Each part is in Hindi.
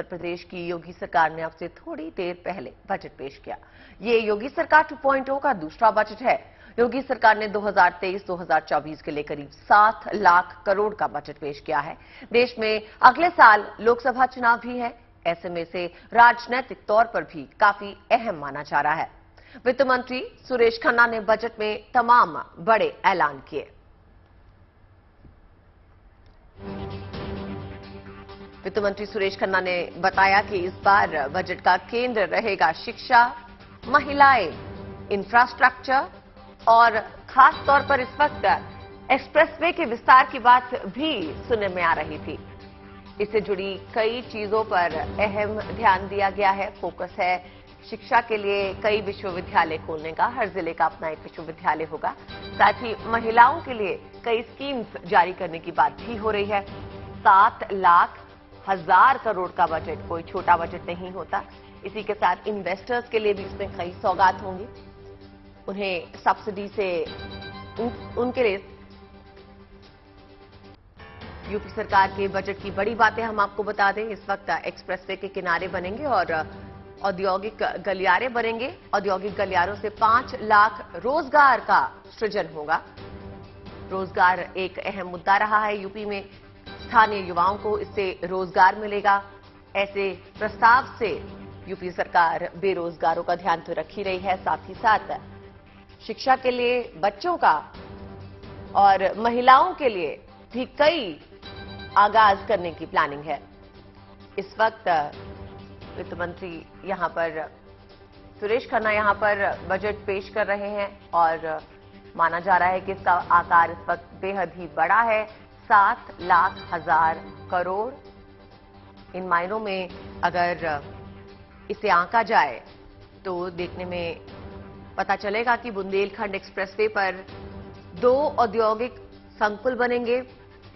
उत्तर प्रदेश की योगी सरकार ने अब से थोड़ी देर पहले बजट पेश किया। ये योगी सरकार 2.0 का दूसरा बजट है। योगी सरकार ने 2023-2024 के लिए करीब 7 लाख करोड़ का बजट पेश किया है। देश में अगले साल लोकसभा चुनाव भी है। ऐसे में से राजनीतिक तौर पर भी काफी अहम माना जा रहा है। वित्त मंत्री सुरेश खन्ना ने बजट में तमाम बड़े ऐलान किए। वित्त मंत्री सुरेश खन्ना ने बताया कि इस बार बजट का केंद्र रहेगा शिक्षा, महिलाएं, इंफ्रास्ट्रक्चर और खास तौर पर इस वक्त एक्सप्रेसवे के विस्तार की बात भी सुनने में आ रही थी। इससे जुड़ी कई चीजों पर अहम ध्यान दिया गया है। फोकस है शिक्षा के लिए कई विश्वविद्यालय खोलने का, हर जिले का अपना एक विश्वविद्यालय होगा। साथ ही महिलाओं के लिए कई स्कीम्स जारी करने की बात भी हो रही है। 7 लाख 1000 करोड़ का बजट कोई छोटा बजट नहीं होता। इसी के साथ इन्वेस्टर्स के लिए भी इसमें कई सौगात होंगी। उन्हें सब्सिडी से उनके लिए यूपी सरकार के बजट की बड़ी बातें हम आपको बता दें। इस वक्त एक्सप्रेसवे के किनारे बनेंगे और औद्योगिक गलियारे बनेंगे। औद्योगिक गलियारों से 5 लाख रोजगार का सृजन होगा। रोजगार एक अहम मुद्दा रहा है यूपी में। स्थानीय युवाओं को इससे रोजगार मिलेगा। ऐसे प्रस्ताव से यूपी सरकार बेरोजगारों का ध्यान तो रख ही रही है, साथ ही साथ शिक्षा के लिए बच्चों का और महिलाओं के लिए भी कई आगाज करने की प्लानिंग है। इस वक्त वित्त मंत्री यहां पर सुरेश खन्ना यहां पर बजट पेश कर रहे हैं और माना जा रहा है कि इसका आकार इस वक्त बेहद ही बड़ा है। 7 लाख 1000 करोड़। इन मायनों में अगर इसे आंका जाए तो देखने में पता चलेगा कि बुंदेलखंड एक्सप्रेसवे पर 2 औद्योगिक संकुल बनेंगे।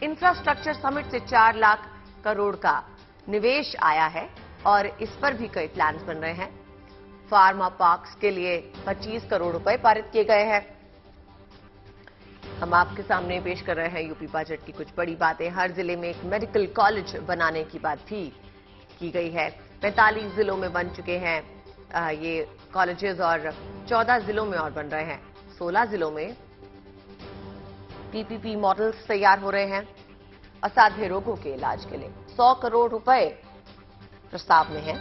इंफ्रास्ट्रक्चर समिट से 4 लाख करोड़ का निवेश आया है और इस पर भी कई प्लान्स बन रहे हैं। फार्मा पार्क्स के लिए 25 करोड़ रुपए पारित किए गए हैं। हम आपके सामने पेश कर रहे हैं यूपी बजट की कुछ बड़ी बातें। हर जिले में एक मेडिकल कॉलेज बनाने की बात भी की गई है। 45 जिलों में बन चुके हैं ये कॉलेजेस और 14 जिलों में और बन रहे हैं। 16 जिलों में पीपीपी मॉडल्स तैयार हो रहे हैं। असाध्य रोगों के इलाज के लिए 100 करोड़ रुपए प्रस्ताव में है।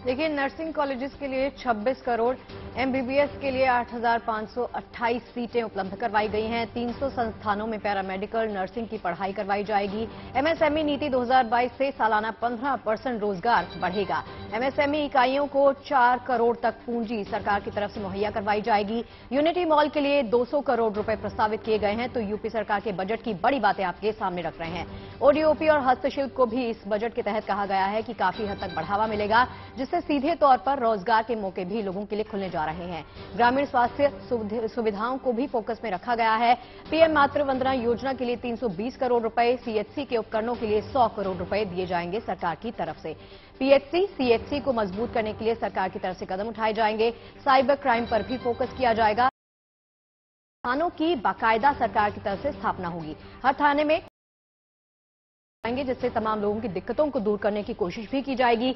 देखिए, नर्सिंग कॉलेजेस के लिए 26 करोड़, एमबीबीएस के लिए 8,528 सीटें उपलब्ध करवाई गई हैं। 300 संस्थानों में पैरामेडिकल नर्सिंग की पढ़ाई करवाई जाएगी। एमएसएमई नीति 2022 से सालाना 15% रोजगार बढ़ेगा। एमएसएमई इकाइयों को 4 करोड़ तक पूंजी सरकार की तरफ से मुहैया करवाई जाएगी। यूनिटी मॉल के लिए 200 करोड़ रुपए प्रस्तावित किए गए हैं। तो यूपी सरकार के बजट की बड़ी बातें आपके सामने रख रहे हैं। ओडीओपी और हस्तशिल्प को भी इस बजट के तहत कहा गया है कि काफी हद तक बढ़ावा मिलेगा, जिससे सीधे तौर पर रोजगार के मौके भी लोगों के लिए खुलने जा रहे हैं। ग्रामीण स्वास्थ्य सुविधाओं को भी फोकस में रखा गया है। पीएम मातृ वंदना योजना के लिए 320 करोड़ रुपए, सीएचसी के उपकरणों के लिए 100 करोड़ रुपए दिए जाएंगे सरकार की तरफ से। पीएचसी, सीएचसी को मजबूत करने के लिए सरकार की तरफ से कदम उठाए जाएंगे। साइबर क्राइम पर भी फोकस किया जाएगा। थानों की बाकायदा सरकार की तरफ से स्थापना होगी। हर थाने में जिससे तमाम लोगों की दिक्कतों को दूर करने की कोशिश भी की जाएगी।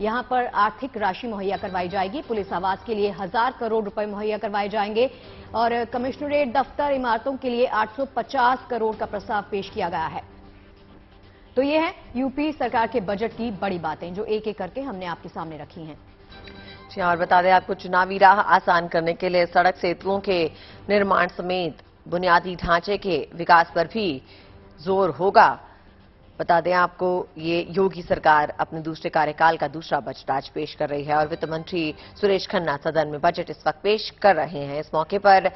यहां पर आर्थिक राशि मुहैया करवाई जाएगी। पुलिस आवास के लिए 1000 करोड़ रुपए मुहैया करवाए जाएंगे और कमिश्नरेट दफ्तर इमारतों के लिए 850 करोड़ का प्रस्ताव पेश किया गया है। तो ये है यूपी सरकार के बजट की बड़ी बातें जो एक एक करके हमने आपके सामने रखी हैं। जी, और बता दें आपको, चुनावी राह आसान करने के लिए सड़क सेतुओं के निर्माण समेत बुनियादी ढांचे के विकास पर भी जोर होगा। बता दें आपको, ये योगी सरकार अपने दूसरे कार्यकाल का दूसरा बजट आज पेश कर रही है और वित्त मंत्री सुरेश खन्ना सदन में बजट इस वक्त पेश कर रहे हैं। इस मौके पर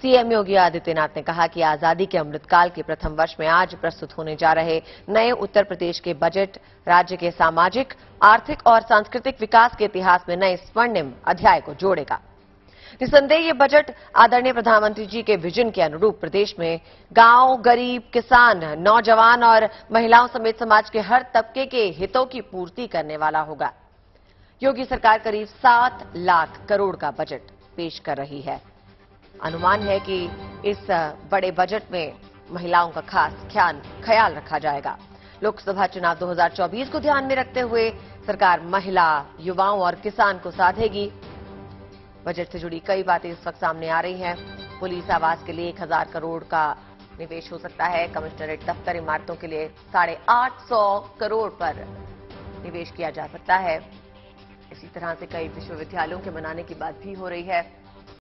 सीएम योगी आदित्यनाथ ने कहा कि आजादी के अमृतकाल के प्रथम वर्ष में आज प्रस्तुत होने जा रहे नए उत्तर प्रदेश के बजट राज्य के सामाजिक, आर्थिक और सांस्कृतिक विकास के इतिहास में नए स्वर्णिम अध्याय को जोड़ेगा। निसंदेह ये बजट आदरणीय प्रधानमंत्री जी के विजन के अनुरूप प्रदेश में गांव, गरीब, किसान, नौजवान और महिलाओं समेत समाज के हर तबके के हितों की पूर्ति करने वाला होगा। योगी सरकार करीब 7 लाख करोड़ का बजट पेश कर रही है। अनुमान है कि इस बड़े बजट में महिलाओं का खास ख्याल रखा जाएगा। लोकसभा चुनाव 2024 को ध्यान में रखते हुए सरकार महिला, युवाओं और किसान को साधेगी। बजट से जुड़ी कई बातें इस वक्त सामने आ रही हैं। पुलिस आवास के लिए 1000 करोड़ का निवेश हो सकता है। कमिश्नरेट दफ्तर इमारतों के लिए 850 करोड़ पर निवेश किया जा सकता है। इसी तरह से कई विश्वविद्यालयों के बनाने की बात भी हो रही है।